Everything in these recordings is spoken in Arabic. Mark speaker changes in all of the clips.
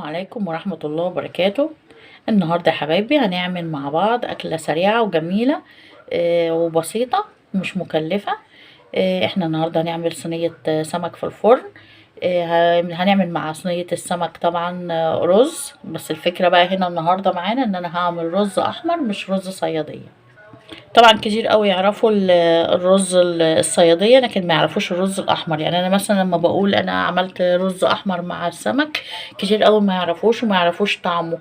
Speaker 1: عليكم ورحمة الله وبركاته. النهاردة يا حبايبي هنعمل مع بعض أكلة سريعة وجميلة وبسيطة مش مكلفة. احنا النهاردة هنعمل صينية سمك في الفرن. هنعمل مع صينية السمك طبعا رز، بس الفكرة بقى هنا النهاردة معانا ان انا هعمل رز احمر مش رز صيادية. طبعا كتير قوي يعرفوا الرز الصيادية، لكن ما يعرفوش الرز الاحمر. يعني انا مثلا لما بقول انا عملت رز احمر مع السمك، كتير قوي ما يعرفوش وما يعرفوش طعمه.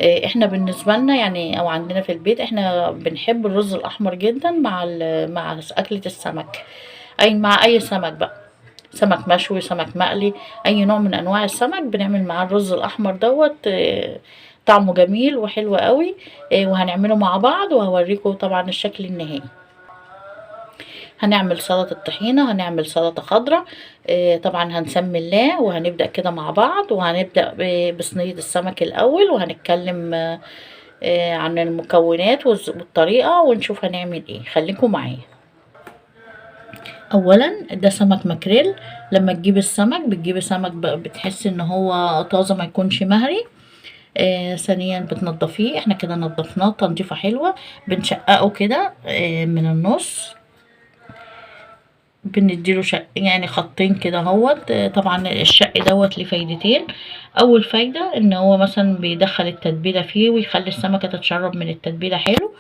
Speaker 1: احنا بالنسبة لنا يعني او عندنا في البيت احنا بنحب الرز الاحمر جدا مع اكلة السمك، اي مع اي سمك بقى، سمك مشوي سمك مقلي، اي نوع من انواع السمك بنعمل معاه الرز الاحمر دوت. طعمه جميل وحلو قوي. وهنعمله مع بعض وهوريكم طبعا الشكل النهائي. هنعمل سلطة طحينة، هنعمل سلطة خضراء. طبعا هنسمي الله وهنبدأ كده مع بعض، وهنبدأ بصينية السمك الأول، وهنتكلم عن المكونات والطريقة ونشوف هنعمل ايه. خليكم معايا. اولا ده سمك ماكريل. لما تجيب السمك بتجيب سمك بتحس ان هو طازه، ما يكونش مهري. ثانيا بتنضفيه، احنا كده نضفناه تنظيفه حلوه. بنشققه كده من النص، بنديله شق يعني خطين كده اهوت. طبعا الشق دوت ليه فايدتين. اول فايده ان هو مثلا بيدخل التتبيله فيه ويخلي السمكه تتشرب من التتبيله حلو.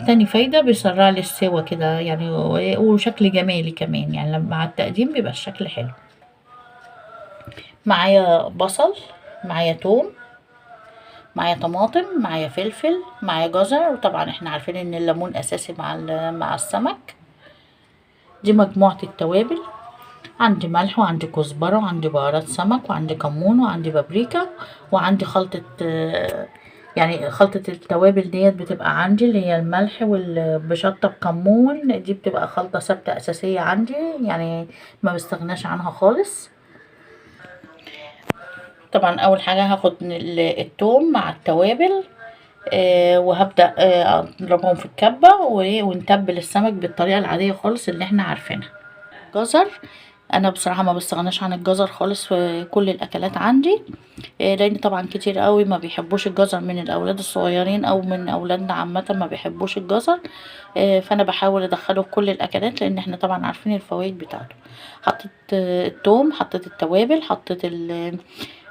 Speaker 1: تاني فايده بيسرع لي السوا كده يعني، وشكل جمالي كمان يعني لما مع التقديم بيبقى الشكل حلو. معايا بصل، معايا توم، معايا طماطم، معايا فلفل، معايا جزر، وطبعا احنا عارفين ان الليمون اساسي مع السمك. دي مجموعه التوابل. عندي ملح وعندي كزبرة وعندي بهارات سمك وعندي كمون وعندي بابريكا وعندي خلطة. يعني خلطة التوابل ديت بتبقى عندي اللي هي الملح بشطة بكمون، دي بتبقى خلطة ثابتة أساسية عندي، يعني ما بستغناش عنها خالص. طبعا أول حاجة هاخد التوم مع التوابل. وهبدأ اضربهم في الكبة ونتبل السمك بالطريقة العادية خالص اللي احنا عارفينها. جزر، انا بصراحه ما بستغناش عن الجزر خالص في كل الاكلات عندي. لان طبعا كتير قوي ما بيحبوش الجزر من الاولاد الصغيرين او من اولادنا عامه ما بيحبوش الجزر. فانا بحاول ادخله في كل الاكلات لان احنا طبعا عارفين الفوائد بتاعته. حطيت الثوم، حطيت التوابل، حطيت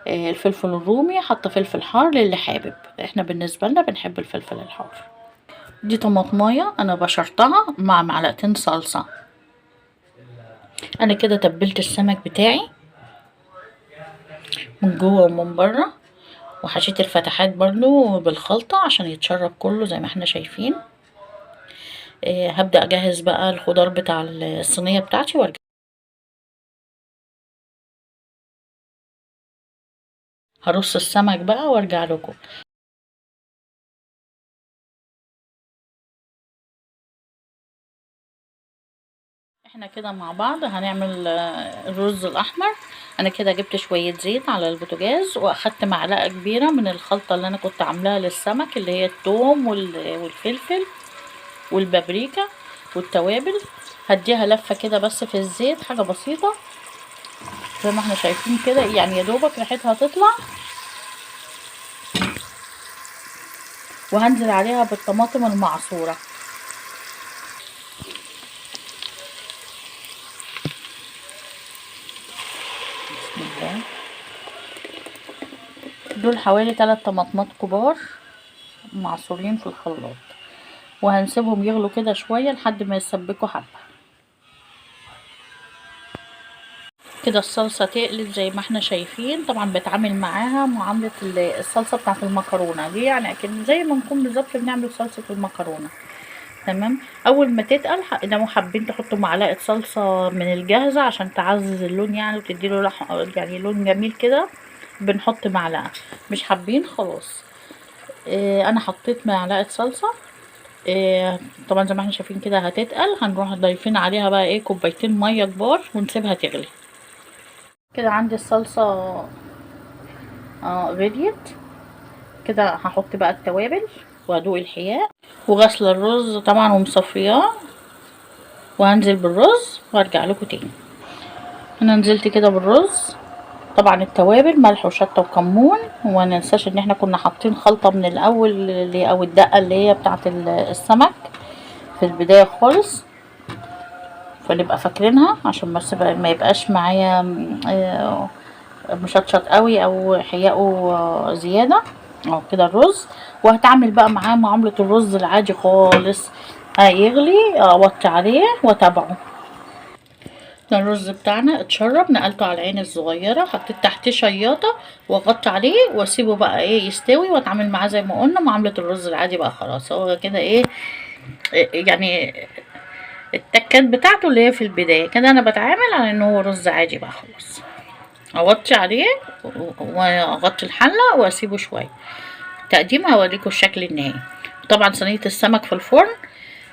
Speaker 1: الفلفل الرومي، حط فلفل حار للي حابب. احنا بالنسبه لنا بنحب الفلفل الحار. دي طماطمايه انا بشرتها مع معلقتين صلصه. انا كده تبلت السمك بتاعي من جوه ومن بره، وحشيت الفتحات برضو بالخلطة عشان يتشرب كله زي ما احنا شايفين. هبدأ اجهز بقى الخضار بتاع الصينية بتاعتي وارجع. هرص السمك بقى وارجع لكم. احنا كده مع بعض هنعمل الرز الاحمر. انا كده جبت شوية زيت على البوتاجاز، واخدت معلقة كبيرة من الخلطة اللي انا كنت عاملاها للسمك، اللي هي الثوم والفلفل والبابريكا والتوابل. هديها لفة كده بس في الزيت، حاجة بسيطة زي ما احنا شايفين كده، يعني يا دوبك ريحتها تطلع. وهنزل عليها بالطماطم المعصورة. بسم الله. دول حوالي 3 طماطمات كبار معصورين في الخلاط، وهنسيبهم يغلوا كده شوية لحد ما يسبكوا حبة. كده الصلصة تقلت زي ما احنا شايفين. طبعا بتعامل معاها معاملة الصلصة بتاعت المكرونة دي، يعني اكن زي ما نكون بالظبط بنعمل صلصة المكرونة. تمام. اول ما تتقل لو حابين تحطوا معلقة صلصة من الجاهزة عشان تعزز اللون يعني وتديله يعني لون جميل كده، بنحط معلقة. مش حابين خلاص. انا حطيت معلقة صلصة. طبعا زي ما احنا شايفين كده هتتقل، هنروح ضايفين عليها بقى ايه كوبايتين مية كبار ونسيبها تغلي. كده عندي الصلصة غليت. كده هحط بقى التوابل وادوق الحياء وغسل الرز طبعا ومصفياه، وهنزل بالرز وارجع لكم تاني. انا نزلت كده بالرز طبعا التوابل ملح وشطه وكمون، وما ننساش ان احنا كنا حاطين خلطه من الاول او الدقه اللي هي بتاعه السمك في البدايه خالص، فنبقى فاكرينها عشان بس ما يبقاش معايا مشطشط قوي او حياقه زياده او كده الرز. وهتعمل بقى معاه معامله الرز العادي خالص، هيغلي اوطي عليه واتابعه. الرز بتاعنا اتشرب، نقلته على العين الصغيره، حطيت تحتيه شياطه واغطي عليه واسيبه بقى ايه يستوي، واتعامل معاه زي ما قلنا معامله الرز العادي بقى. خلاص هو كده ايه يعني التكات بتاعته اللي هي في البدايه كده، انا بتعامل على ان هو رز عادي بقى. خلاص اوطي عليه واغطي الحله واسيبه شويه. تقديم هوريكم الشكل النهائي. طبعا صينيه السمك في الفرن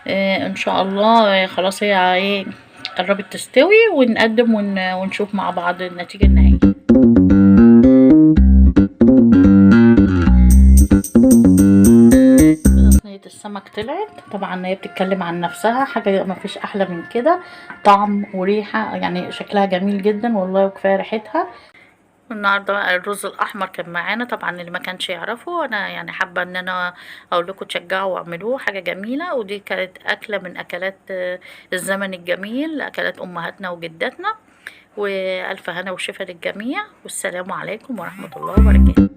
Speaker 1: ان شاء الله خلاص هي ايه قربت تستوي، ونقدم ونشوف مع بعض النتيجه النهائيه. صينيه السمك طلعت، طبعا هي بتتكلم عن نفسها، حاجه ما فيش احلى من كده، طعم وريحه، يعني شكلها جميل جدا والله وكفايه ريحتها. النهارده بقى الرز الاحمر كان معانا، طبعا اللي ما كانش يعرفه انا يعني حابه ان انا اقول لكم تشجعوا واعملوه، حاجه جميله. ودي كانت اكله من اكلات الزمن الجميل، اكلات امهاتنا وجداتنا. والف هنا وشفا للجميع، والسلام عليكم ورحمه الله وبركاته.